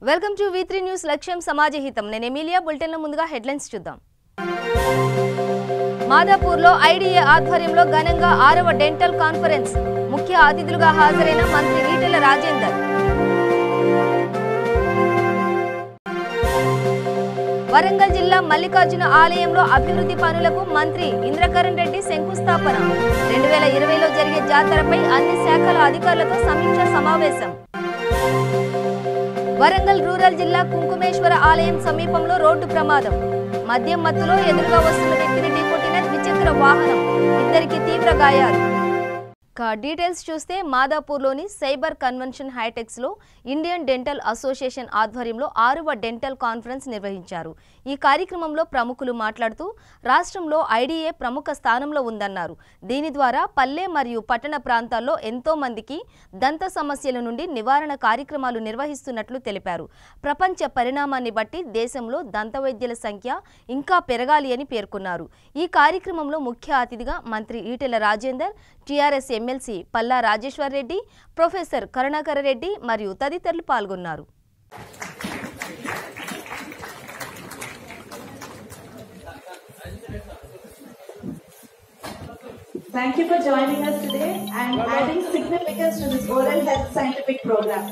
Welcome to V3 news లక్ష్యం సమాజహితం. నేను Emilia. బులెటిన్లో ముందుగా హెడ్లైన్స్ చూద్దాం. మాదాపూర్లో ఐడిఏ ఆధ్వర్యంలో ఘనంగా 6వ డెంటల్ కాన్ఫరెన్స్. ముఖ్య అతిథులుగా హాజరైన మంత్రి ఈటెల రాజేందర్. వరంగల్ జిల్లా మల్లికార్జున ఆలయంలో అభివృద్ధి పనులకు మంత్రి ఇంద్రకరణ్ రెడ్డి శంకుస్థాపన. 2020లో జరిగే జాతరపై అన్ని శాఖల అధికారులతో సమీక్ష సమావేశం. వరంగల్ రూరల్ జిల్లా కుంకుమేశ్వర ఆలయం సమీపంలో రోడ్డు ప్రమాదం. మద్యం మత్తులో ఎదురుగా వస్తున్న వ్యక్తిని ఢీకొట్టిన ద్విచక్ర వాహనం. ఇద్దరికి తీవ్ర గాయాలు. డీటెయిల్స్ చూస్తే మాదాపూర్లోని సైబర్ కన్వెన్షన్ హైటెక్స్లో ఇండియన్ డెంటల్ అసోసియేషన్ ఆధ్వర్యంలో 6వ డెంటల్ కాన్ఫరెన్స్ నిర్వహించారు. ఈ కార్యక్రమంలో ప్రముఖులు మాట్లాడుతూ రాష్ట్రంలో ఐడిఏ ప్రముఖ స్థానంలో ఉందన్నారు. దీని ద్వారా పల్లె మరియు పట్టణ ప్రాంతాల్లో ఎంతో మందికి దంత సమస్యల నుండి నివారణ కార్యక్రమాలు నిర్వహిస్తున్నట్లు తెలిపారు. ప్రపంచ పరిణామాన్ని బట్టి దేశంలో దంత వైద్యుల సంఖ్య ఇంకా పెరగాలి అని పేర్కొన్నారు. ఈ కార్యక్రమంలో ముఖ్య అతిథిగా మంత్రి Etela Rajender, TRS MLC Palla Rajeshwar Reddy, professor Karunakara Reddy మరియు తదితరులు పాల్గొన్నారు. Thank you for joining us today and adding significance to this oral health scientific program.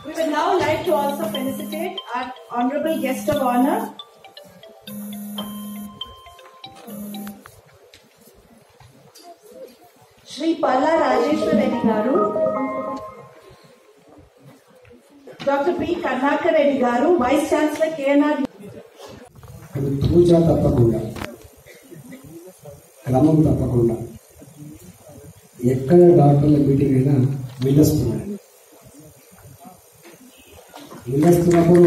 We would now like to also felicitate our honorable guest of honor, Shri Palla Rajeshwar Reddy Garu, Dr. P. Karnakar Reddy Garu, Vice Chancellor KNR. పూజా తప్పకుండా, క్రమం తప్పకుండా ఎక్కడ డాక్టర్ల meeting అయినా వెళ్ళొస్తున్నప్పుడు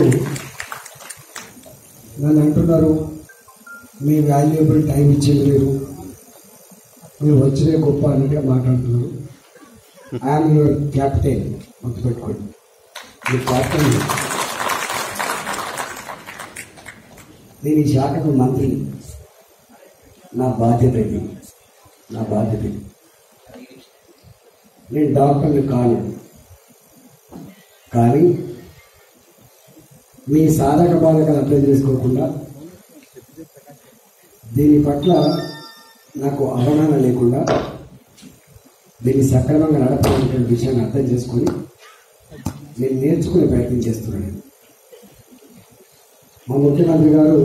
నన్ను అంటున్నారు, మీ valuable time ఇచ్చేది లేదు, మీరు వచ్చినే గొప్ప అన్నట్టుగా మాట్లాడుతున్నారు. ఐఎమ్ యువర్ క్యాప్టెన్, గుర్తుపెట్టుకోండి. మీ క్యాప్టెన్, నేను ఈ శాఖకు మంత్రి. నా బాధ్యత ఇది, నా బాధ్యత. నేను డాక్టర్ని కాను, కానీ మీ సాధక బాధకాలు అర్థం చేసుకోకుండా, దీని పట్ల నాకు అవగాహన లేకుండా దీన్ని సక్రమంగా నడపాలనేటువంటి విషయాన్ని అర్థం చేసుకొని నేను నేర్చుకునే ప్రయత్నం చేస్తున్నాను. మా ముఖ్యమంత్రి గారు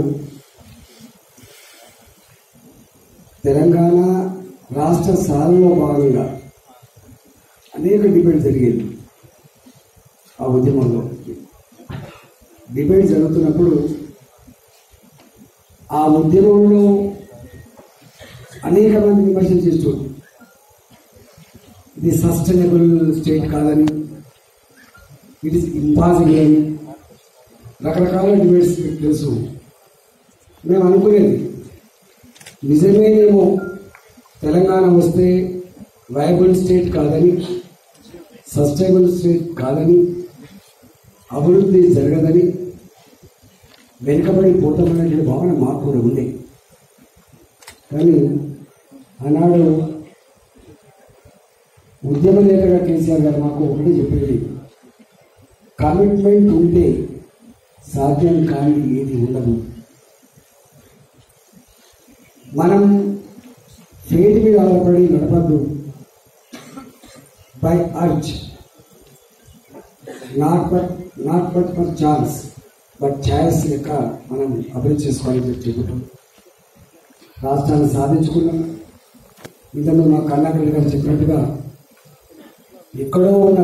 తెలంగాణ రాష్ట్ర సాధనలో భాగంగా అనేక డిబేట్ జరిగేది. ఆ ఉద్యమంలో డిబేట్ జరుగుతున్నప్పుడు ఆ ఉద్యమంలో అనేక మంది విమర్శలు చేస్తుంది. ఇది సస్టైనబుల్ స్టేట్ కాదని, ఇట్ ఈస్ ఇంపాసిబుల్ అని రకరకాల డిబేట్స్ తెలుసు. మేము అనుకునేది నిజమేనేమో, తెలంగాణ వస్తే వైబుల్ స్టేట్ కాదని, సస్టైనబుల్ స్టేట్ కాదని, అభివృద్ధి జరగదని, వెనుకబడిపోతామనే భావన మాకు కూడా ఉంది. కానీ ఆనాడు ఉద్యమ నేతగా కేసీఆర్ గారు మాకు ఒకటి చెప్పేది, కమిట్మెంట్ ఉంటే సాధ్యం కానీ ఏది ఉండదు. మనం ఫేట్ మీద ఆధారపడి నడపద్దు. By urge, not but for chance, but choice లెక్క మనం అభివృద్ధి చేసుకోవాలని చెప్పుకుంటాం. రాష్ట్రాన్ని సాధించుకున్నాం. ఇంతలో మా కర్ణాకర్ గారు చెప్పినట్టుగా ఎక్కడో ఉన్న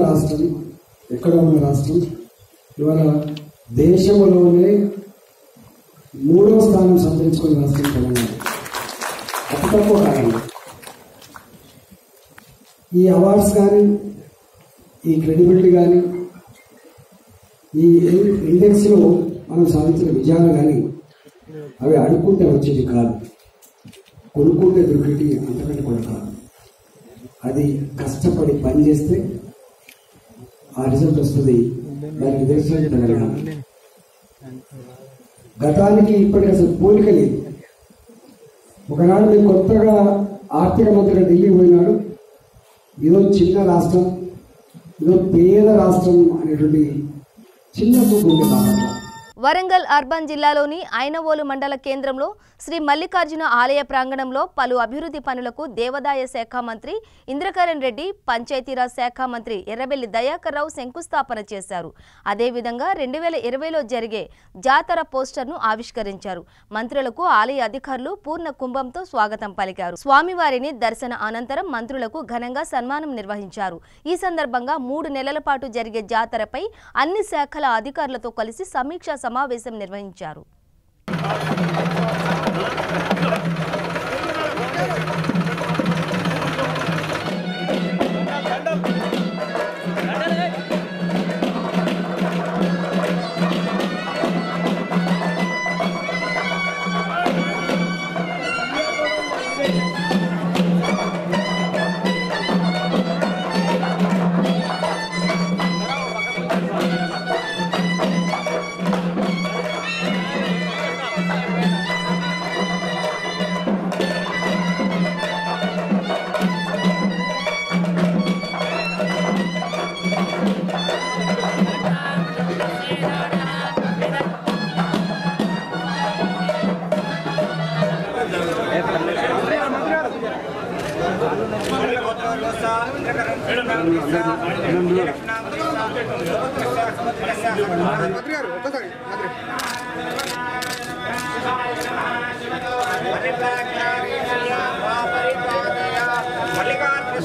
రాష్ట్రం ఇవాళ దేశంలోనే 3వ స్థానం సంతరించుకున్న రాష్ట్రం తెలంగాణ. అతి తక్కువ కాలంలో ఈ అవార్డ్స్ కానీ, ఈ క్రెడిబిలిటీ కానీ, ఈ ఇండెక్స్లో మనం సాధించిన విజయాలు కానీ అవి అడుక్కుంటే వచ్చేది కాదు, కొనుక్కుంటే దొరికేటి అంతకంటే కూడా కాదు. అది కష్టపడి పనిచేస్తే ఆ రిజల్ట్ వస్తుంది. దానికి నిదర్శనం తెలంగాణ. గతానికి ఇప్పటికి అసలు పోలిక లేదు. ఒకనాడు నేను కొత్తగా ఆర్థిక మంత్రిగా ఢిల్లీ పోయినాడు. ఈరోజు చిన్న రాష్ట్రం, ఏదో పేద రాష్ట్రం అనేటువంటి చిన్న చూపు ఉండే భాగంలో వరంగల్ అర్బన్ జిల్లాలోని ఐనవోలు మండల కేంద్రంలో శ్రీ మల్లికార్జున ఆలయ ప్రాంగణంలో పలు అభివృద్ధి పనులకు దేవాదాయ శాఖ మంత్రి ఇంద్రకరణ్ రెడ్డి, పంచాయతీరాజ్ శాఖ మంత్రి ఎర్రబెల్లి దయాకర్ రావు శంకుస్థాపన చేశారు. అదేవిధంగా 2020లో జరిగే జాతర పోస్టర్ను ఆవిష్కరించారు. మంత్రులకు ఆలయ అధికారులు పూర్ణ కుంభంతో స్వాగతం పలికారు. స్వామివారిని దర్శన అనంతరం మంత్రులకు ఘనంగా సన్మానం నిర్వహించారు. ఈ సందర్భంగా 3 నెలల పాటు జరిగే జాతరపై అన్ని శాఖల అధికారులతో కలిసి సమీక్షా సమావేశం నిర్వహించారు.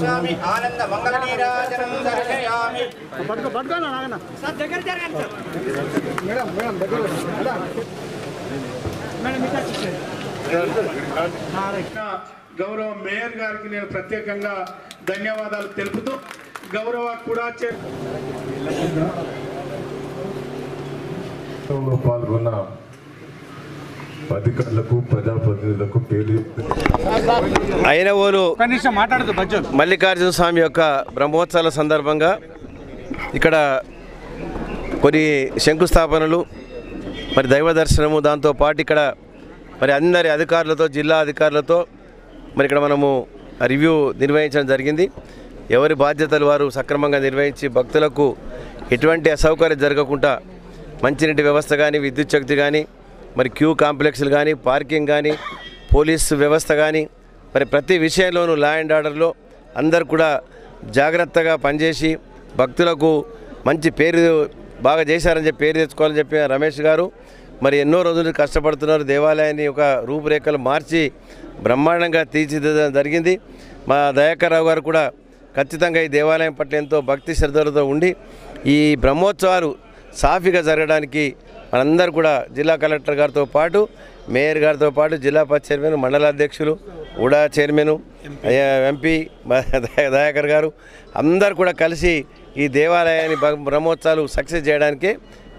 స్వామి ఆనంద మంగళ నీరాజనం దర్శయామి. గౌరవ మేయర్ గారికి నేను ప్రత్యేకంగా ధన్యవాదాలు తెలుపుతూ గౌరవ కూడా పాల్గొన్న అధికారులకు ప్రజాప్రతినిధులకు పేరు ఐనవోలు మల్లికార్జున స్వామి యొక్క బ్రహ్మోత్సవాల సందర్భంగా ఇక్కడ కొన్ని శంకుస్థాపనలు, మరి దైవ దర్శనము, దాంతోపాటు ఇక్కడ మరి అందరి అధికారులతో, జిల్లా అధికారులతో మరి ఇక్కడ మనము రివ్యూ నిర్వహించడం జరిగింది. ఎవరి బాధ్యతలు వారు సక్రమంగా నిర్వహించి భక్తులకు ఎటువంటి అసౌకర్యం జరగకుండా మంచినీటి వ్యవస్థ కానీ, విద్యుత్ శక్తి కానీ, మరి క్యూ కాంప్లెక్స్లు కానీ, పార్కింగ్ కానీ, పోలీసు వ్యవస్థ కానీ, మరి ప్రతి విషయంలోనూ లా అండ్ ఆర్డర్లో అందరు కూడా జాగ్రత్తగా పనిచేసి భక్తులకు మంచి పేరు బాగా చేశారని చెప్పి పేరు తెచ్చుకోవాలని చెప్పి రమేష్ గారు మరి ఎన్నో రోజులు కష్టపడుతున్నారు. దేవాలయాన్ని ఒక రూపురేఖలు మార్చి బ్రహ్మాండంగా తీర్చిదిద్దడం జరిగింది. మా దయాకర్ రావు గారు కూడా ఖచ్చితంగా ఈ దేవాలయం పట్ల ఎంతో భక్తి శ్రద్ధలతో ఉండి ఈ బ్రహ్మోత్సవాలు సాఫీగా జరగడానికి మనందరూ కూడా జిల్లా కలెక్టర్ గారితో పాటు, మేయర్ గారితో పాటు, జిల్లా పరిషత్ చైర్మన్, మండలాధ్యక్షులు, ఉడా చైర్మన్, ఎంపీ దయాకర్ గారు అందరు కూడా కలిసి ఈ దేవాలయాన్ని బ్రహ్మోత్సవాలు సక్సెస్ చేయడానికే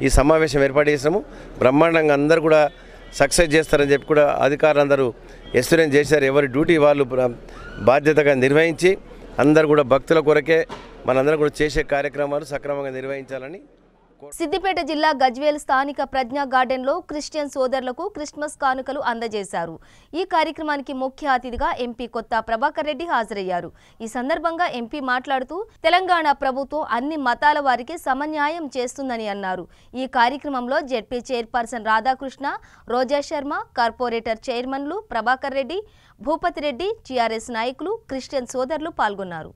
ఈ సమావేశం ఏర్పాటు చేసాము. బ్రహ్మాండంగా అందరూ కూడా సక్సెస్ చేస్తారని చెప్పి కూడా అధికారులందరూ ఎక్స్పీరియన్స్ చేశారు. ఎవరి డ్యూటీ వాళ్ళు బాధ్యతగా నిర్వహించి అందరూ కూడా భక్తుల కొరకే మనందరం కూడా చేసే కార్యక్రమాలు సక్రమంగా నిర్వహించాలని. సిద్దిపేట జిల్లా గజ్వేల్ స్థానిక ప్రజ్ఞా గార్డెన్లో క్రిస్టియన్ సోదరులకు క్రిస్మస్ కానుకలు అందజేశారు. ఈ కార్యక్రమానికి ముఖ్య అతిథిగా ఎంపీ కొత్త ప్రభాకర్ రెడ్డి హాజరయ్యారు. ఈ సందర్భంగా ఎంపీ మాట్లాడుతూ తెలంగాణ ప్రభుత్వం అన్ని మతాల వారికి సమన్యాయం చేస్తుందని అన్నారు. ఈ కార్యక్రమంలో జెడ్పీ చైర్పర్సన్ రాధాకృష్ణ, రోజా శర్మ, కార్పొరేటర్ చైర్మన్లు ప్రభాకర్ రెడ్డి, భూపతి రెడ్డి, టీఆర్ఎస్ నాయకులు, క్రిస్టియన్ సోదరులు పాల్గొన్నారు.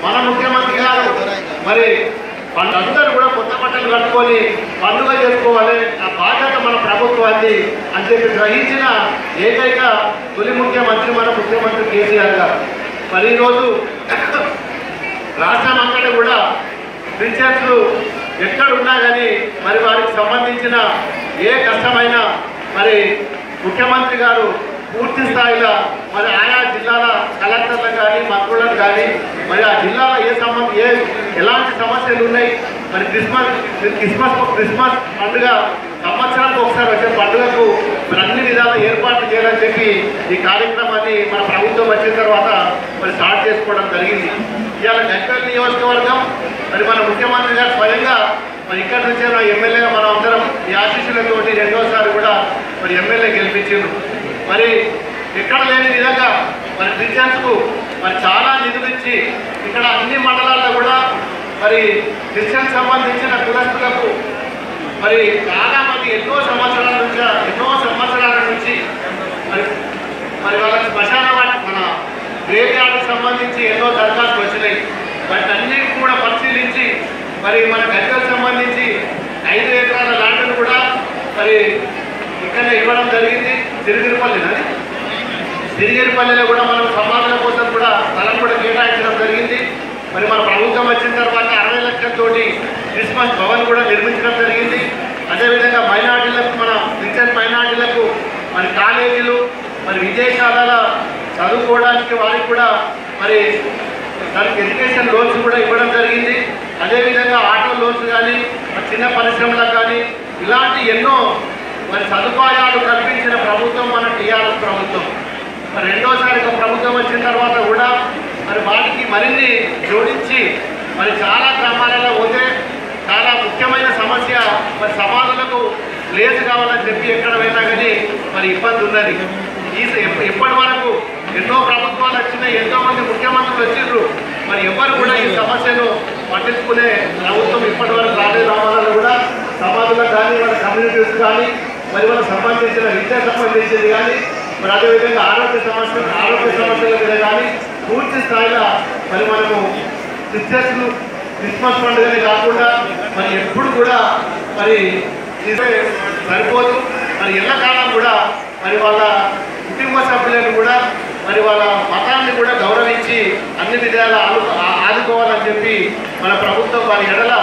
మన ముఖ్యమంత్రి గారు మరి అందరూ కూడా కొత్త బట్టలు కట్టుకొని పండుగ చేసుకోవాలి, ఆ బాధ్యత మన ప్రభుత్వాన్ని అని చెప్పి గ్రహించిన ఏకైక తొలి ముఖ్యమంత్రి మన ముఖ్యమంత్రి కేసీఆర్ గారు. మరి ఈరోజు రాష్ట్రం అంతటా కూడా క్రిస్టియన్స్లు ఎక్కడున్నా కానీ మరి వారికి సంబంధించిన ఏ కష్టమైనా మరి ముఖ్యమంత్రి గారు పూర్తి స్థాయిలో మరి ఆయా జిల్లాల కలెక్టర్లకు కానీ మంత్రులకు కానీ మరి ఆ జిల్లాలో ఎలాంటి సమస్యలు ఉన్నాయి, మరి క్రిస్మస్ పండుగ సంవత్సరానికి ఒకసారి వచ్చే పండుగకు మరి అన్ని విధాల ఏర్పాట్లు చేయాలని చెప్పి ఈ కార్యక్రమాన్ని మన ప్రభుత్వం వచ్చిన తర్వాత మరి స్టార్ట్ చేసుకోవడం జరిగింది. ఇవాళ గజ్వేల్ నియోజకవర్గం మరి మన ముఖ్యమంత్రి గారు స్వయంగా మరి ఇక్కడ నుంచే ఎమ్మెల్యేగా మనం అందరం ఈ ఆశీస్సులతోటి రెండోసారి కూడా మరి ఎమ్మెల్యే గెలిపించారు. మరి ఎక్కడ లేని విధంగా మరి క్రిస్టియన్స్కు మరి చాలా నిధులు ఇచ్చి ఇక్కడ అన్ని మండలాల్లో కూడా మరి క్రిస్టియన్ సంబంధించిన కులస్తులకు మరి చాలా మంది ఎన్నో సంవత్సరాల నుంచి మరి వాళ్ళ శ్మశాన మన గ్రేవ్ యార్డ్కి సంబంధించి ఎన్నో దరఖాస్తులు వచ్చినాయి. వాటి అన్నిటిని కూడా పరిశీలించి మరి మన గజ్వేల్ సంబంధించి 5 ఎకరాల ల్యాండ్ను కూడా మరి ఇక్కడ ఇవ్వడం జరిగింది. సిరిగిరిపల్లిలో కూడా మనం సమాధానం కోసం కూడా స్థలం కూడా కేటాయించడం జరిగింది. మరి మన ప్రభుత్వం వచ్చిన తర్వాత 60 లక్షలతోటి క్రిస్మస్ భవన్ కూడా నిర్మించడం జరిగింది. అదేవిధంగా మైనార్టీలకు మన క్రిస్టియన్ మైనార్టీలకు మరి కాలేజీలు మరి విదేశాల చదువుకోవడానికి వారికి కూడా మరి దానికి ఎడ్యుకేషన్ లోన్స్ కూడా ఇవ్వడం జరిగింది. అదేవిధంగా ఆటో లోన్స్ కానీ చిన్న పరిశ్రమలకు కానీ ఇలాంటి ఎన్నో మరి సదుపాయాలు కల్పించిన ప్రభుత్వం మన టీఆర్ఎస్ ప్రభుత్వం. మరి రెండోసారి ప్రభుత్వం వచ్చిన తర్వాత కూడా మరి వాటికి మరిన్ని జోడించి మరి చాలా గ్రామాలలో పోతే చాలా ముఖ్యమైన సమస్య మరి సమాధులకు ప్లేస్ కావాలని చెప్పి ఎక్కడ పోయినా కానీ మరి ఇబ్బంది ఉన్నది. ఇప్పటి వరకు ఎన్నో ప్రభుత్వాలు వచ్చినాయి, ఎంతోమంది ముఖ్యమంత్రులు వచ్చిండ్రు, మరి ఎవరు కూడా ఈ సమస్యను పట్టించుకునే ప్రభుత్వం ఇప్పటి వరకు రాలేదు. రావాలని కూడా సమాధులకు కానీ వాళ్ళ కమ్యూనిటీస్ కానీ మరి వాళ్ళకి సంబంధించిన విద్యకు సంబంధించింది కానీ మరి అదేవిధంగా ఆరోగ్య సమస్యల మీద కానీ పూర్తి స్థాయిలో మరి మనము క్రిస్మస్ పండుగనే కాకుండా మరి ఎప్పుడు కూడా మరి సరిపోదు. మరి ఎల్లకాలం కూడా మరి వాళ్ళ కుటుంబ సభ్యులను కూడా మరి వాళ్ళ మతాన్ని కూడా గౌరవించి అన్ని విధాల ఆదుకోవాలని చెప్పి మన ప్రభుత్వం వారి ఎడల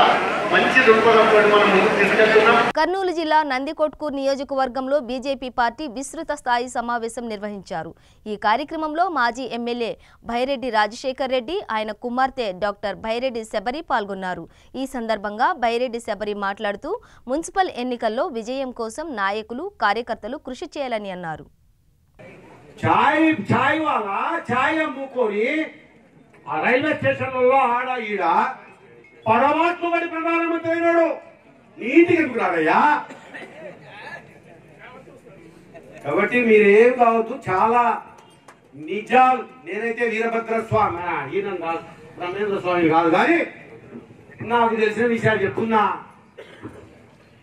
మంచి దృక్పథంతో మనం ముందుకు తీసుకెళ్తున్నాం. కర్నూలు జిల్లా నందికొట్కూరు నియోజకవర్గంలో బీజేపీ పార్టీ విస్తృత స్థాయి సమావేశం నిర్వహించారు. ఈ కార్యక్రమంలో మాజీ ఎమ్మెల్యే భైరెడ్డి రాజశేఖర్ రెడ్డి, ఆయన కుమార్తె డాక్టర్ భైరెడ్డి శబరి పాల్గొన్నారు. ఈ సందర్భంగా భైరెడ్డి శబరి మాట్లాడుతూ మున్సిపల్ ఎన్నికల్లో విజయం కోసం నాయకులు కార్యకర్తలు కృషి చేయాలని అన్నారు. ఛాయ్ అమ్ముకొని ఆ రైల్వే స్టేషన్లలో ఆడ ఈడ పడవాట్లు పడి ప్రధానమంత్రి అయినాడు. నీతికి ఎందుకు రాడయ్యా? కాబట్టి మీరేం కావద్దు, చాలా నిజాలు. నేనైతే వీరభద్ర స్వామి ఈయన కాదు, బ్రహ్మేంద్ర స్వామి కాదు, కానీ నాకు తెలిసిన విషయాలు చెప్తున్నా.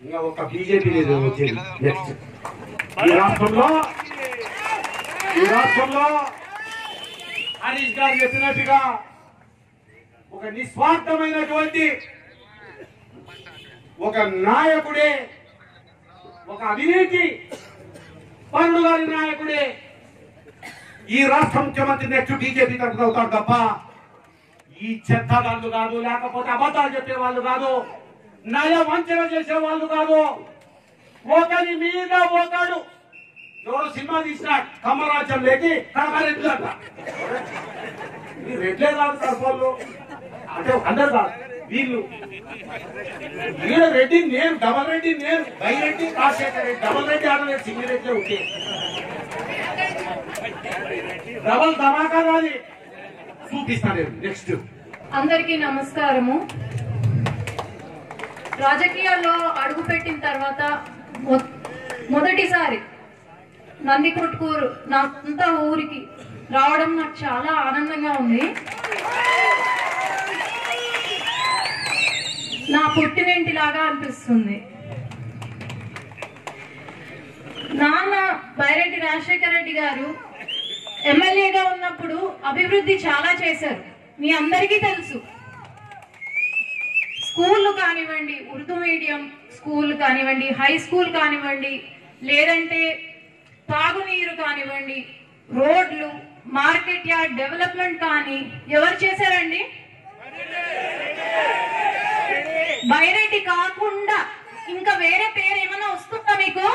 ఇంకా ఒక బీజేపీ లేదు వచ్చేది. నెక్స్ట్ ఈ రాష్ట్రంలో హరీష్ గారు చెప్పినట్టుగా ఒక నిస్వార్థమైనటువంటి ఒక నాయకుడే, ఒక అవినీతి పరుడు గారి నాయకుడే ఈ రాష్ట్ర ముఖ్యమంత్రి నెక్స్ట్ బీజేపీ తరఫున అవుతాడు తప్ప ఈ చెత్తగాళ్ళు కాదు, లేకపోతే అబద్ధాలు చెప్పే వాళ్ళు కాదు, నయ వంచన చేసే వాళ్ళు కాదు. ఒకరి మీద ఒకడు ఎవరు సినిమా తీసిన కమరాజ్యం లేకి రెడ్లు అంట. రెడ్లే కాదు తరఫులు అంటే అందరు కాదు, వీళ్ళు రెడ్డి నేను, డబల్ రెడ్డి నేను, బైరెడ్డి రాజశేఖర్ రెడ్డి, డబల్ రెడ్డి ఆడలేదు, సింగిల్ రెడ్డి ఉంటే డబల్ ధమాకా రాని చూపిస్తాను. నెక్స్ట్ అందరికీ నమస్కారము. రాజకీయాల్లో అడుగుపెట్టిన తర్వాత మొదటిసారి నందికొట్కూరు నా సొంత ఊరికి రావడం నాకు చాలా ఆనందంగా ఉంది. నా పుట్టినింటిలాగా అనిపిస్తుంది. నాన్న భైరెడ్డి రాజశేఖర్ రెడ్డి గారు ఎమ్మెల్యేగా ఉన్నప్పుడు అభివృద్ధి చాలా చేశారు, మీ అందరికీ తెలుసు. స్కూళ్ళు కానివ్వండి, ఉర్దూ మీడియం స్కూల్ కానివ్వండి, హై స్కూల్ కానివ్వండి, లేదంటే తాగునీరు కానివ్వండి, రోడ్లు, మార్కెట్ యార్డ్ డెవలప్మెంట్ కానీ ఎవరు చేశారండి? భైరెడ్డి కాకుండా ఇంకా వేరే పేరు ఏమైనా వస్తుందా మీకు?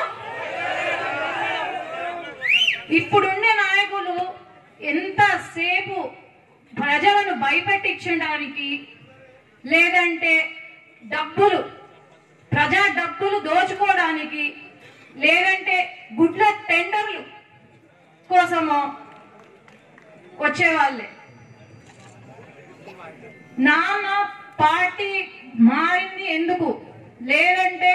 ఇప్పుడుండే నాయకులు ఎంతసేపు ప్రజలను భయపెట్టించడానికి, లేదంటే ప్రజా డబ్బులు దోచుకోవడానికి, లేదంటే గుడ్ల టెండర్లు కోసమో వచ్చేవాళ్ళే. నాన్న పార్టీ మారింది ఎందుకు, లేదంటే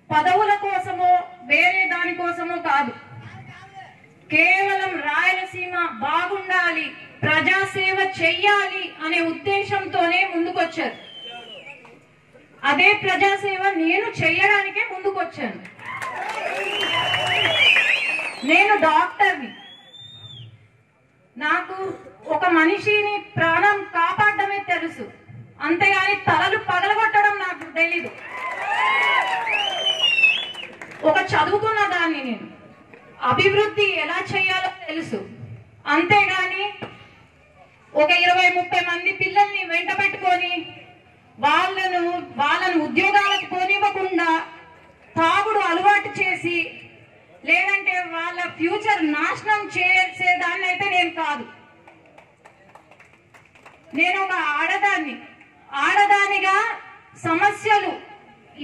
పదవుల కోసమో వేరే దానికోసమో కాదు, కేవలం రాయలసీమ బాగుండాలి, ప్రజాసేవ చెయ్యాలి అనే ఉద్దేశంతోనే ముందుకొచ్చారు. అదే ప్రజాసేవ నేను చెయ్యడానికే ముందుకొచ్చాను. నేను డాక్టర్ని. నాకు ఒక మనిషిని ప్రాణం కాపాడమే తెలుసు, అంతేగాని తలలు పగలగొట్టడం నాకు తెలీదు. ఒక చదువుకున్న దాన్ని నేను, అభివృద్ధి ఎలా చేయాలో తెలుసు, అంతేగాని ఒక 20-30 మంది పిల్లల్ని వెంట పెట్టుకొని వాళ్ళను ఉద్యోగాలకు పోనివ్వకుండా తాగుడు అలవాటు చేసి, లేదంటే వాళ్ళ ఫ్యూచర్ నాశనం చేసేదాన్ని అయితే నేను కాదు. నేను ఒక ఆడదానిగా సమస్యలు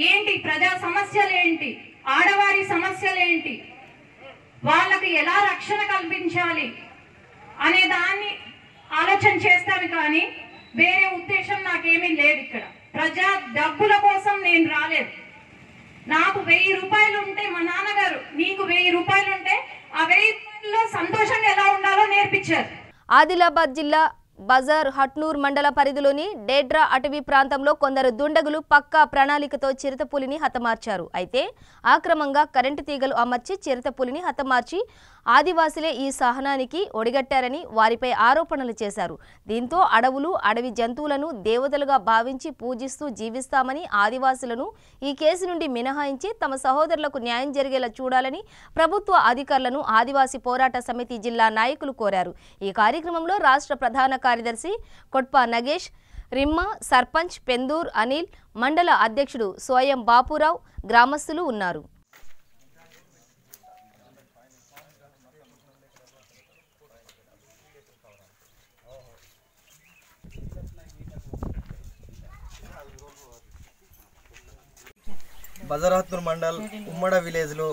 ఏంటి, ప్రజా సమస్యలు ఏంటి, ఆడవారి సమస్యలు ఏంటి, వాళ్ళకు ఎలా రక్షణ కల్పించాలి అనే దాన్ని ఆలోచన చేస్తాను. కానీ వేరే ఉద్దేశం నాకేమీ లేదు. ఇక్కడ ప్రజా డబ్బుల కోసం నేను రాలేదు. నాకు 1000 రూపాయలు ఉంటే, మా నాన్నగారు నీకు 1000 రూపాయలు ఉంటే ఆ 1000 రూపాయల్లో సంతోషంగా ఎలా ఉండాలో నేర్పించారు. ఆదిలాబాద్ జిల్లా బజార్ హట్నూర్ మండల పరిధిలోని డేడ్రా అటవీ ప్రాంతంలో కొందరు దుండగులు పక్కా ప్రణాళికతో చిరుతపులిని హతమార్చారు. అయితే ఆక్రమంగా కరెంటు తీగలు అమర్చి చిరుతపులిని హతమార్చి ఆదివాసులే ఈ సహనానికి ఒడిగట్టారని వారిపై ఆరోపణలు చేశారు. దీంతో అడవులు, అడవి జంతువులను దేవతలుగా భావించి పూజిస్తూ జీవిస్తామని ఆదివాసులను ఈ కేసు నుండి మినహాయించి తమ సహోదరులకు న్యాయం జరిగేలా చూడాలని ప్రభుత్వ అధికారులను ఆదివాసీ పోరాట సమితి జిల్లా నాయకులు కోరారు. ఈ కార్యక్రమంలో రాష్ట్ర ప్రధాన కార్యదర్శి కొట్పా నగేష్, రిమ్మ, సర్పంచ్ పెందూర్ అనిల్, మండల అధ్యక్షుడు సోయం బాపురావు, గ్రామస్తులు ఉన్నారు. బజారాత్నూర్ మండల్ ఉమ్మడ విలేజ్లో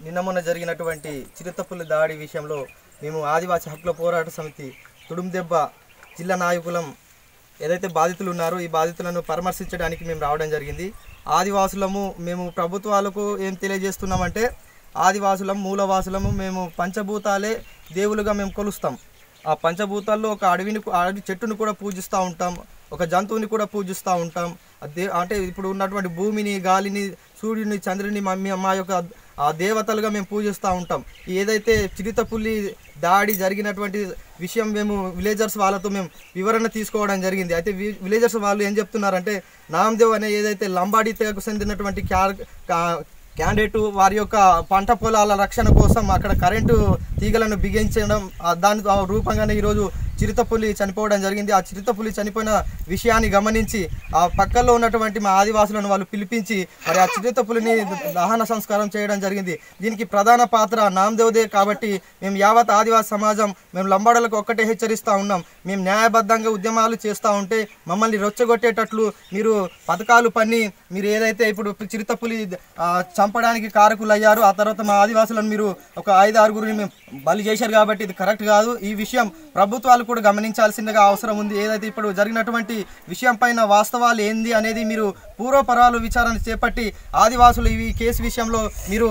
నిన్న మొన్న జరిగినటువంటి చిరుతపులి దాడి విషయంలో మేము ఆదివాసీ హక్కుల పోరాట సమితి తుడుందెబ్బ జిల్లా నాయకులం ఏదైతే బాధితులు ఉన్నారో ఈ బాధితులను పరామర్శించడానికి మేము రావడం జరిగింది. ఆదివాసులము మేము ప్రభుత్వాలకు ఏం తెలియజేస్తున్నామంటే, ఆదివాసులం మూలవాసులము, మేము పంచభూతాలే దేవులుగా మేము కొలుస్తాం. ఆ పంచభూతాల్లో ఒక అడవి చెట్టును కూడా పూజిస్తూ ఉంటాం, ఒక జంతువుని కూడా పూజిస్తూ ఉంటాం. అంటే ఇప్పుడు ఉన్నటువంటి భూమిని, గాలిని, సూర్యుని, చంద్రుని మా యొక్క దేవతలుగా మేము పూజిస్తూ ఉంటాం. ఏదైతే చిరుతపులి దాడి జరిగినటువంటి విషయం మేము విలేజర్స్ వాళ్ళతో మేము వివరణ తీసుకోవడం జరిగింది. అయితే విలేజర్స్ వాళ్ళు ఏం చెప్తున్నారంటే, నామదేవ్ అనే ఏదైతే లంబాడీ తెగకు చెందినటువంటి క్యాండిడేట్ వారి యొక్క పంట పొలాల రక్షణ కోసం అక్కడ కరెంటు తీగలను బిగించడం, దాని రూపంగానే ఈరోజు చిరుతపులి చనిపోవడం జరిగింది. ఆ చిరుతపులి చనిపోయిన విషయాన్ని గమనించి ఆ పక్కల్లో ఉన్నటువంటి మా ఆదివాసులను వాళ్ళు పిలిపించి మరి ఆ చిరుతపులిని దహన సంస్కారం చేయడం జరిగింది. దీనికి ప్రధాన పాత్ర నామదేవ్దే. కాబట్టి మేము యావత్ ఆదివాసీ సమాజం మేము లంబాడలకు ఒక్కటే హెచ్చరిస్తూ ఉన్నాం. మేము న్యాయబద్ధంగా ఉద్యమాలు చేస్తూ ఉంటే మమ్మల్ని రొచ్చగొట్టేటట్లు మీరు పథకాలు పన్ని మీరు ఏదైతే ఇప్పుడు చిరుతపులి చంపడానికి కారకులు అయ్యారు, ఆ తర్వాత మా ఆదివాసులను మీరు ఒక 5-6 మేము బలి చేశారు. కాబట్టి ఇది కరెక్ట్ కాదు. ఈ విషయం ప్రభుత్వాలు కూడా గమనించాల్సిందిగా అవసరం ఉంది. ఏదైతే ఇప్పుడు జరిగినటువంటి విషయం పైన వాస్తవాలు ఏంది అనేది మీరు పూర్వపరాలు విచారణ చేపట్టి ఆదివాసులు ఈ కేసు విషయంలో మీరు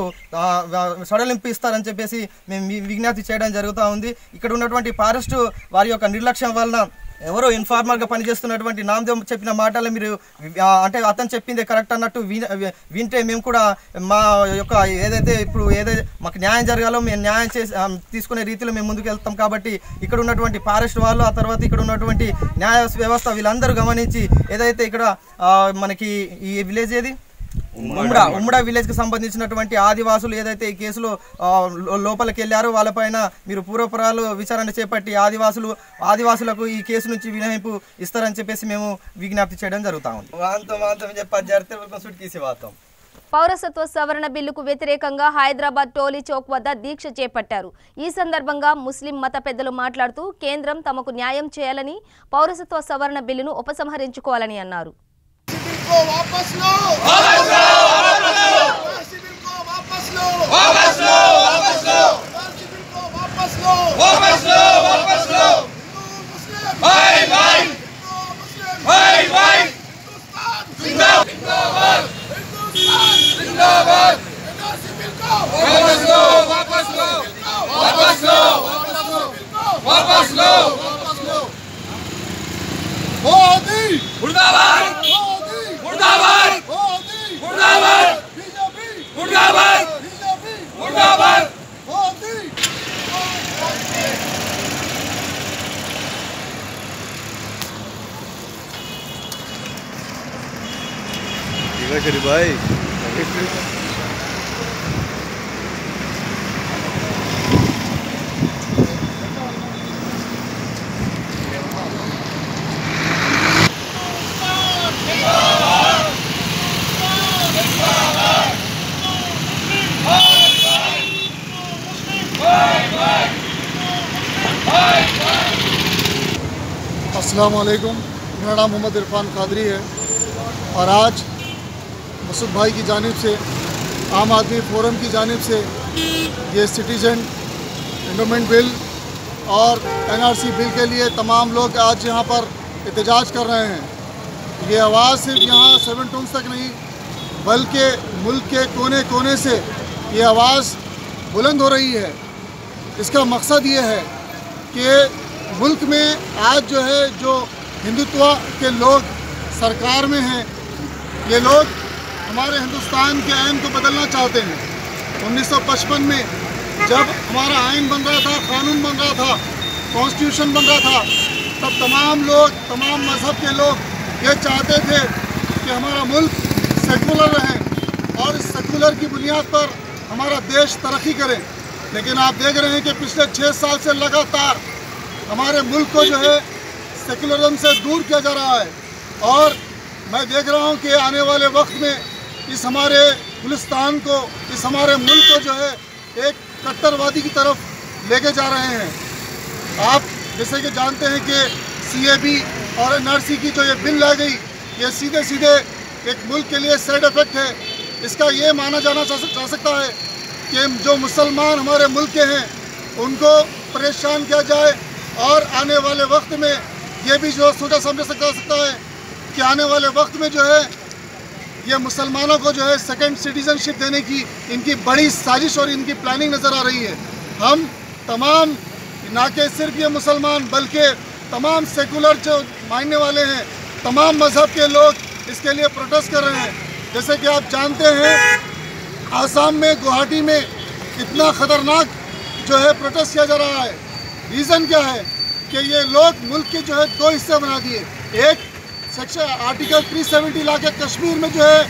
సడలింపు ఇస్తారని చెప్పేసి మేము విజ్ఞప్తి చేయడం జరుగుతూ ఉంది. ఇక్కడ ఉన్నటువంటి ఫారెస్ట్ వారి యొక్క నిర్లక్ష్యం వలన ఎవరో ఇన్ఫార్మర్గా పనిచేస్తున్నటువంటి నామదేవ్ చెప్పిన మాటలు మీరు అంటే అతను చెప్పిందే కరెక్ట్ అన్నట్టు వింటే మేము కూడా మా యొక్క ఏదైతే ఇప్పుడు ఏదైతే మాకు న్యాయం జరగాలో మేము న్యాయం చేసి తీసుకునే రీతిలో మేము ముందుకు వెళ్తాం. కాబట్టి ఇక్కడ ఉన్నటువంటి ఫారెస్ట్ వాళ్ళు, ఆ తర్వాత ఇక్కడ ఉన్నటువంటి న్యాయ వ్యవస్థ వీళ్ళందరూ గమనించి ఏదైతే ఇక్కడ మనకి ఈ విలేజ్ ఏది ఉమ్మడా విలేజ్కి సంబంధించినటువంటి ఆదివాసులు ఏదైతే ఈ కేసులో లోపలికి వెళ్ళారో వాళ్ళపైన మీరు పూర్వపురాలు విచారణ చేపట్టి ఆదివాసులకు ఈ కేసు నుంచి మినహాయింపు ఇస్తారని చెప్పేసి మేము విజ్ఞప్తి చేయడం జరుగుతా ఉంది. పౌరసత్వ సవరణ బిల్లుకు వ్యతిరేకంగా హైదరాబాద్ టోలీ చౌక్ వద్ద దీక్ష చేపట్టారు. ఈ సందర్భంగా ముస్లిం మత పెద్దలు మాట్లాడుతూ కేంద్రం తమకు న్యాయం చేయాలని, పౌరసత్వ సవరణ బిల్లును ఉపసంహరించుకోవాలని అన్నారు. भाई अस्सलाम वालेकुम। मेरा नाम मोहम्मद इरफान कादरी है और आज मसूद भाई की जानिब से, आम आदमी फोरम की जानिब से ये सिटीजन एंडोमेंट बिल और एनआरसी बिल के लिए तमाम लोग आज यहाँ पर एहतजाज कर रहे हैं। ये आवाज़ सिर्फ यहाँ 7 टाउन्स तक नहीं बल्कि मुल्क के कोने कोने से ये आवाज़ बुलंद हो रही है। इसका मकसद ये है कि मुल्क में आज जो है जो हिंदुत्व के लोग सरकार में हैं, ये लोग हमारे हिंदुस्तान के आइन को बदलना चाहते हैं। 1955 में जब हमारा आइन बन रहा था, कानून बन रहा था, कॉन्स्टिट्यूशन बन रहा था, तब तमाम लोग, तमाम मज़हब के लोग ये चाहते थे कि हमारा मुल्क सेकुलर रहे और इस सेकुलर की बुनियाद पर हमारा देश तरक्की करे। लेकिन आप देख रहे हैं कि पिछले 6 साल से लगातार हमारे मुल्क को जो है सेकुलरिज्म से दूर किया जा रहा है और मैं देख रहा हूं कि आने वाले वक्त में इस हमारे गुलिस्तान को, इस हमारे मुल्क को जो है एक कट्टरवादी की तरफ लेके जा रहे हैं। आप जैसे कि जानते हैं कि CAB और NRC की जो ये बिल ला गई, ये सीधे सीधे एक मुल्क के लिए साइड इफेक्ट है। इसका ये माना जाना जा सकता है कि जो मुसलमान हमारे मुल्क के हैं उनको परेशान किया जाए और आने वाले वक्त में ये भी जो सोचा समझा सकता है कि आने वाले वक्त में जो है ये मुसलमानों को जो है सेकंड सिटीजनशिप देने की इनकी बड़ी साजिश और इनकी प्लानिंग नज़र आ रही है। हम तमाम, ना कि सिर्फ ये मुसलमान बल्कि तमाम सेकुलर जो मानने वाले हैं, तमाम मज़हब के लोग इसके लिए प्रोटेस्ट कर रहे हैं। जैसे कि आप जानते हैं आसाम में, गुवाहाटी में इतना ख़तरनाक जो है प्रोटेस्ट किया जा रहा है। रीज़न क्या है कि ये लोग मुल्क के जो है 2 हिस्से बना दिए। एक सेक्शन आर्टिकल 370 ला के कश्मीर में जो है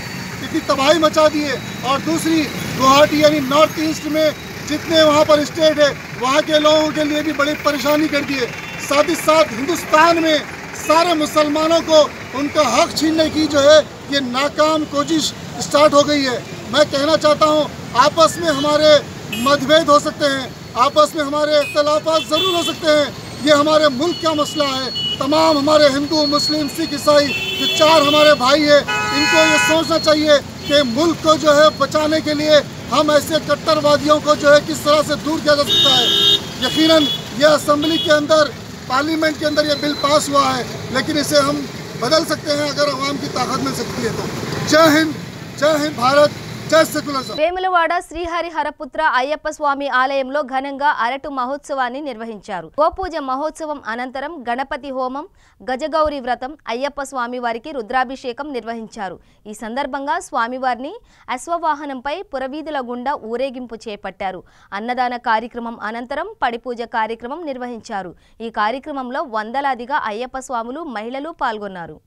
इतनी तबाही मचा दी है और दूसरी गुवाहाटी यानी नॉर्थ ईस्ट में जितने वहाँ पर स्टेट है वहाँ के लोगों के लिए भी बड़ी परेशानी कर दी है। साथ ही साथ हिंदुस्तान में सारे मुसलमानों को उनका हक छीनने की जो है ये नाकाम कोशिश स्टार्ट हो गई है। मैं कहना चाहता हूँ आपस में हमारे मतभेद हो सकते हैं, आपस में हमारे इख्तलाफात ज़रूर हो सकते हैं, ये हमारे मुल्क का मसला है। तमाम हमारे हिंदू, मुस्लिम, सिख, ईसाई जो 4 हमारे भाई हैं, इनको ये सोचना चाहिए कि मुल्क को जो है बचाने के लिए हम ऐसे कट्टरवादियों को जो है किस तरह से दूर किया जा सकता है। यकीनन ये असेंबली के अंदर, पार्लियामेंट के अंदर ये बिल पास हुआ है, लेकिन इसे हम बदल सकते हैं अगर अवाम की ताकत मिल सकती है तो। जय हिंद भारत, जय सेकुलरिज्म। వేములవాడ శ్రీహరి హరపుత్ర అయ్యప్ప స్వామి ఆలయంలో ఘనంగా అరటు మహోత్సవాన్ని నిర్వహించారు. గోపూజ మహోత్సవం అనంతరం గణపతి హోమం, గజగౌరి వ్రతం, అయ్యప్ప స్వామి వారికి రుద్రాభిషేకం నిర్వహించారు. ఈ సందర్భంగా స్వామివారిని అశ్వవాహనంపై పురవీధుల గుండా ఊరేగింపు చేపట్టారు. అన్నదాన కార్యక్రమం అనంతరం పడిపూజ కార్యక్రమం నిర్వహించారు. ఈ కార్యక్రమంలో వందలాదిగా అయ్యప్ప స్వాములు, మహిళలు పాల్గొన్నారు.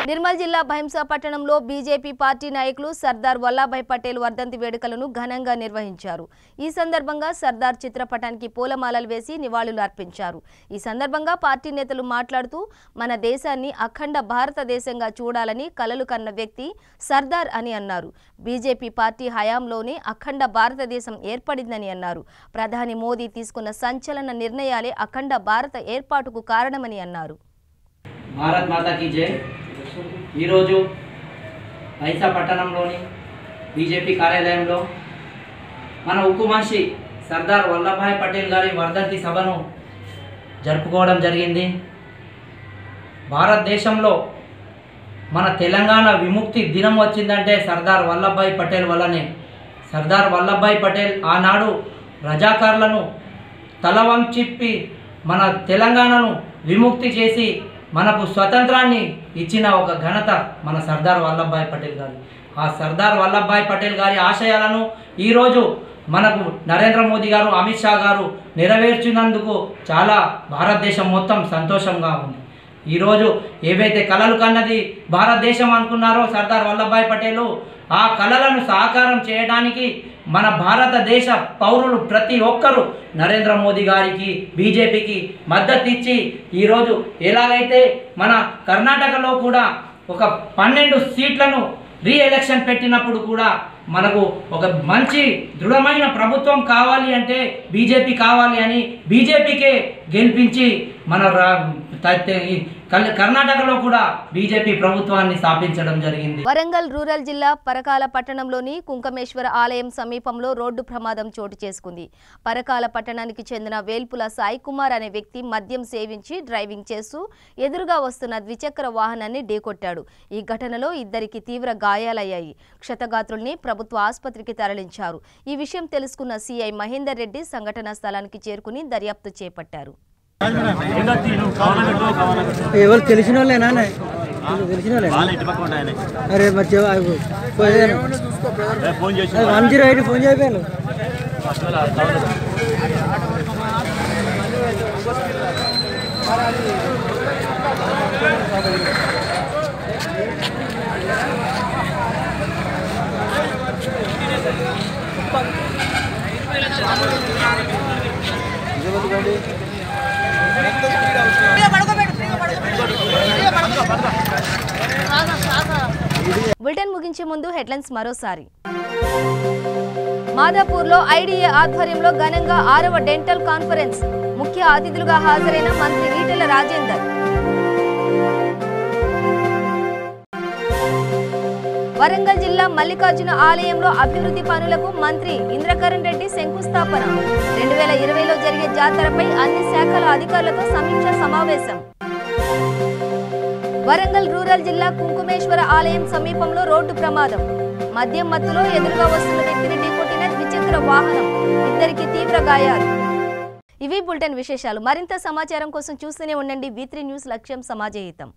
నిర్మల్ జిల్లా భైంసా పట్టణంలో బీజేపీ పార్టీ నాయకులు సర్దార్ వల్లభాయ్ పటేల్ వర్ధంతి వేడుకలను ఘనంగా నిర్వహించారు. ఈ సందర్భంగా సర్దార్ చిత్రపటానికి పూలమాలలు వేసి నివాళులు అర్పించారు. ఈ సందర్భంగా పార్టీ నేతలు మాట్లాడుతూ మన దేశాన్ని అఖండ భారతదేశంగా చూడాలని కలలు కన్న వ్యక్తి సర్దార్ అని అన్నారు. బీజేపీ పార్టీ హయాంలోనే అఖండ భారతదేశం ఏర్పడిందని అన్నారు. ప్రధాని మోదీ తీసుకున్న సంచలన నిర్ణయాలే అఖండ భారత ఏర్పాటుకు కారణమని అన్నారు. భారత్ మాతా కీ జై. ఈరోజు భైంసా పట్టణంలోని బీజేపీ కార్యాలయంలో మన ఉక్కు మనిషి సర్దార్ వల్లభాయ్ పటేల్ గారి వర్ధంతి సభను జరుపుకోవడం జరిగింది. భారతదేశంలో మన తెలంగాణ విముక్తి దినం వచ్చిందంటే సర్దార్ వల్లభాయ్ పటేల్ వల్లనే. సర్దార్ వల్లభాయ్ పటేల్ ఆనాడు రజాకార్లను తలవంచిప్పి మన తెలంగాణను విముక్తి చేసి మనకు స్వతంత్రాన్ని ఇచ్చిన ఒక ఘనత మన సర్దార్ వల్లభాయ్ పటేల్ గారి. ఆ సర్దార్ వల్లభాయ్ పటేల్ గారి ఆశయాలను ఈరోజు మనకు నరేంద్ర మోదీ గారు, అమిత్ షా గారు నెరవేర్చినందుకు చాలా భారతదేశం మొత్తం సంతోషంగా ఉంది. ఈరోజు ఏవైతే కలలు కన్నది భారతదేశం అనుకున్నారో సర్దార్ వల్లభాయ్ పటేల్, ఆ కలలను సాకారం చేయడానికి మన భారతదేశ పౌరులు ప్రతి ఒక్కరూ నరేంద్ర మోదీ గారికి, బీజేపీకి మద్దతు ఇచ్చి ఈరోజు ఎలాగైతే మన కర్ణాటకలో కూడా ఒక 12 సీట్లను రీఎలక్షన్ పెట్టినప్పుడు కూడా మనకు ఒక మంచి దృఢమైన ప్రభుత్వం కావాలి అంటే బీజేపీ కావాలి అని బీజేపీకే గెలిపించి మన కర్ణాటకలో కూడా బీజేపీ ప్రభుత్వాన్ని స్థాపించడం జరిగింది. వరంగల్ రూరల్ జిల్లా పరకాల పట్టణంలోని కుంకుమేశ్వర ఆలయం సమీపంలో రోడ్డు ప్రమాదం చోటు చేసుకుంది. పరకాల పట్టణానికి చెందిన వేల్పుల సాయి కుమార్ అనే వ్యక్తి మద్యం సేవించి డ్రైవింగ్ చేస్తూ ఎదురుగా వస్తున్న ద్విచక్ర వాహనాన్ని ఢీకొట్టాడు. ఈ ఘటనలో ఇద్దరికి తీవ్ర గాయాలయ్యాయి. క్షతగాత్రుల్ని ప్రభుత్వ ఆసుపత్రికి తరలించారు. ఈ విషయం తెలుసుకున్న సిఐ మహేందర్ రెడ్డి సంఘటనా స్థలానికి చేరుకుని దర్యాప్తు చేపట్టారు. ఎవరు తెలిసిన వాళ్ళేనా? తెలిసిన వాళ్ళే. అరే మరి 108 ఫోన్ చేయలేదు. బులెటిన్ ముగించే ముందు హెడ్లైన్స్ మరోసారి. మాదాపూర్లో ఐడీఏ ఆధ్వర్యంలో ఘనంగా 6వ డెంటల్ కాన్ఫరెన్స్. ముఖ్య అతిథులుగా హాజరైన మంత్రి ఈటెల రాజేందర్. వరంగల్ జిల్లా మల్లికార్జున ఆలయంలో అభివృద్ధి పనులకు మంత్రి ఇంద్రకరణ్ రెడ్డి శంకుస్థాపన. 2020లో జరిగే జాతరపై అన్ని శాఖల అధికారులతో సమీక్ష సమావేశం. వరంగల్ రూరల్ జిల్లా కుంకుమేశ్వర ఆలయం సమీపంలో రోడ్డు ప్రమాదం. మద్యం మత్తులో ఎదురుగా వస్తున్న వ్యక్తిని ఢీకొట్టిన ద్విచక్ర వాహనం. ఇద్దరికి తీవ్ర గాయాలు. ఇవి బులెటిన్ విశేషాలు. మరింత సమాచారం కోసం చూస్తూనే ఉండండి V3 న్యూస్. లక్ష్యం సమాజహితం.